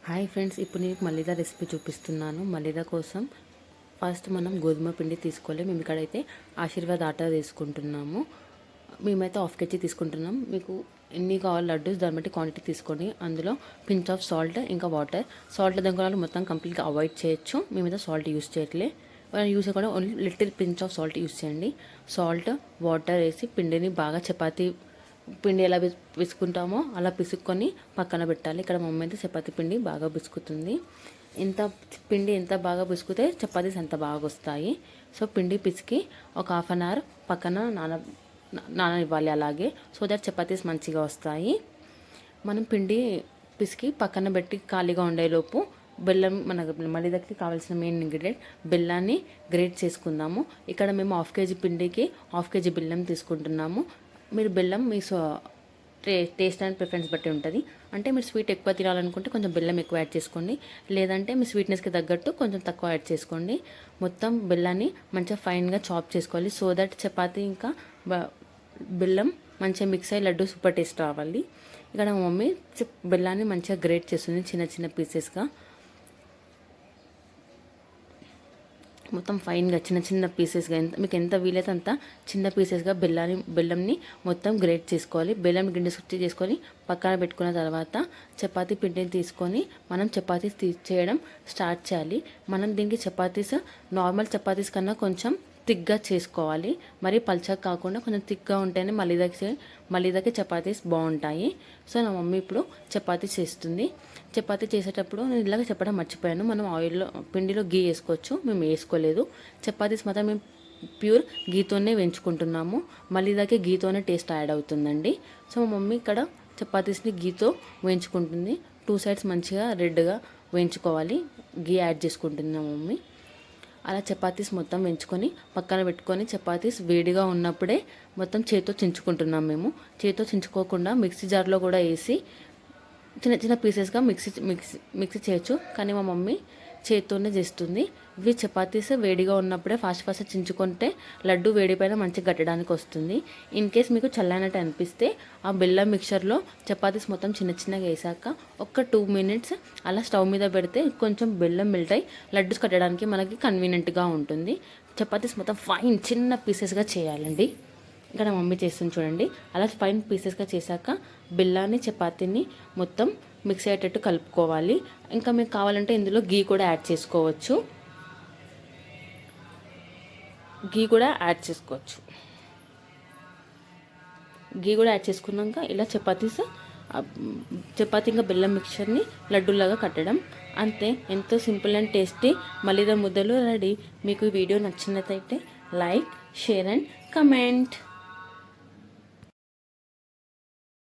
Hi friends, ఇప్పుడు నేను malida recipe చూపిస్తున్నాను. మలిదా కోసం ఫస్ట్ మనం గోధుమ పిండి తీసుకోవాలి. మేము ఇక్కడైతే ఆశీర్వాద్ ఆటా తీసుకుంటున్నాము. మేమైతే హాఫ్ కేజీ తీసుకుంటున్నాం. మీకు ఎన్ని కావాలి లడ్డూస్ దాన్ని బట్టి క్వాంటిటీ తీసుకొని అందులో పించ్ ఆఫ్ సాల్ట్ ఇంకా వాటర్. సాల్ట్ దగ్గర మొత్తం కంప్లీట్గా అవాయిడ్ చేయొచ్చు. మేమైతే సాల్ట్ యూస్ చేయట్లే. యూస్ కూడా only little pinch of salt use చేయండి. సాల్ట్ వాటర్ వేసి పిండిని బాగా చపాతీ పిండి ఎలా పిసుకుంటామో అలా పిసుక్కొని పక్కన పెట్టాలి. ఇక్కడ మమ్మీ అయితే చపాతీ పిండి బాగా పిసుకుతుంది. పిండి ఎంత బాగా పిసుకుతే చపాతీస్ అంత బాగా వస్తాయి. సో పిండి పిసికి ఒక హాఫ్ అన్ అవర్ పక్కన నాననివ్వాలి అలాగే, సో దట్ చపాతీస్ మంచిగా వస్తాయి. మనం పిండి పిసికి పక్కన పెట్టి ఖాళీగా ఉండేలోపు బెల్లం, మనకు మలిదాకి కావాల్సిన మెయిన్ ఇంగ్రీడియంట్ బెల్లాన్ని గ్రేట్ చేసుకుందాము. ఇక్కడ మేము హాఫ్ కేజీ పిండికి హాఫ్ కేజీ బెల్లం తీసుకుంటున్నాము. మీరు బెల్లం మీ టేస్ట్ అండ్ ప్రిఫరెన్స్ బట్టి ఉంటుంది. అంటే మీరు స్వీట్ ఎక్కువ తినాలనుకుంటే కొంచెం బెల్లం ఎక్కువ యాడ్ చేసుకోండి, లేదంటే మీ స్వీట్నెస్కి తగ్గట్టు కొంచెం తక్కువ యాడ్ చేసుకోండి. మొత్తం బెల్లాన్ని మంచిగా ఫైన్గా చాప్ చేసుకోవాలి, సో దట్ చపాతీ ఇంకా బెల్లం మంచిగా మిక్స్ అయ్యి లడ్డు సూపర్ టేస్ట్ రావాలి. ఇక్కడ మా మమ్మీ బెల్లాన్ని మంచిగా గ్రేట్ చేస్తుంది చిన్న చిన్న పీసెస్గా. మొత్తం ఫైన్గా చిన్న చిన్న పీసెస్గా మీకు ఎంత వీలైతే అంత చిన్న పీసెస్గా బెల్లంని మొత్తం గ్రేట్ చేసుకోవాలి. బెల్లం గిండి శుద్ధి చేసుకొని పక్కన పెట్టుకున్న తర్వాత చపాతీ పిండిని తీసుకొని మనం చపాతీస్ చేయడం స్టార్ట్ చేయాలి. మనం దీనికి చపాతీస్ నార్మల్ చపాతీస్ కన్నా కొంచెం థిక్గా చేసుకోవాలి. మరీ పల్చగా కాకుండా కొంచెం థిక్గా ఉంటేనే మలిదాకి చపాతీస్ బాగుంటాయి. సో నా మమ్మీ ఇప్పుడు చపాతీ చేస్తుంది. చపాతీ చేసేటప్పుడు నేను ఇలాగ చెప్పడం మర్చిపోయాను, మనం పిండిలో గీ వేసుకోవచ్చు. మేము వేసుకోలేదు. చపాతీస్ మాత్రం మేము ప్యూర్ గీతోనే వేయించుకుంటున్నాము. మలిదాకి గీతోనే టేస్ట్ యాడ్ అవుతుందండి. సో మా మమ్మీ ఇక్కడ చపాతీస్ని గీతో వేయించుకుంటుంది. 2 సైడ్స్ మంచిగా రెడ్గా వేయించుకోవాలి. గీ యాడ్ చేసుకుంటుంది మా మమ్మీ. అలా చపాతీస్ మొత్తం వేయించుకొని పక్కన పెట్టుకొని చపాతీస్ వేడిగా ఉన్నప్పుడే మొత్తం చేతితో చించుకుంటున్నాం. మేము చేతితో చించుకోకుండా మిక్సీ జార్లో కూడా వేసి చిన్న చిన్న పీసెస్గా మిక్సీ చేయొచ్చు, కానీ మా మమ్మీ చేతితోనే చేస్తుంది. ఇవి చపాతీస్ వేడిగా ఉన్నప్పుడే ఫాస్ట్ చించుకుంటే లడ్డు వేడిపైన మంచిగా గట్టడానికి వస్తుంది. ఇన్ కేస్ మీకు చల్లనట్టు అనిపిస్తే ఆ బెల్లం మిక్చర్లో చపాతీస్ మొత్తం చిన్న చిన్నగా వేసాక ఒక 2 మినిట్స్ అలా స్టవ్ మీద పెడితే కొంచెం బెల్లం మెల్ట్ అయ్యి లడ్డూస్ కట్టడానికి మనకి కన్వీనియంట్గా ఉంటుంది. చపాతీస్ మొత్తం ఫైన్ చిన్న పీసెస్గా చేయాలండి. ఇక్కడ మమ్మీ చేస్తుంది చూడండి. అలా ఫైన్ పీసెస్గా చేశాక బెల్లాన్ని చపాతీని మొత్తం మిక్స్ అయ్యేటట్టు కలుపుకోవాలి. ఇంకా మీకు కావాలంటే ఇందులో గీ కూడా యాడ్ చేసుకోవచ్చు. గీ కూడా యాడ్ చేసుకున్నాక ఇలా చపాతీ ఇంకా బెల్లం మిక్చర్ని లడ్డూలాగా కట్టడం అంతే. ఎంతో సింపుల్ అండ్ టేస్టీ మలిదా ముద్దలు రెడీ. మీకు ఈ వీడియో నచ్చినట్లయితే లైక్, షేర్ అండ్ కమెంట్.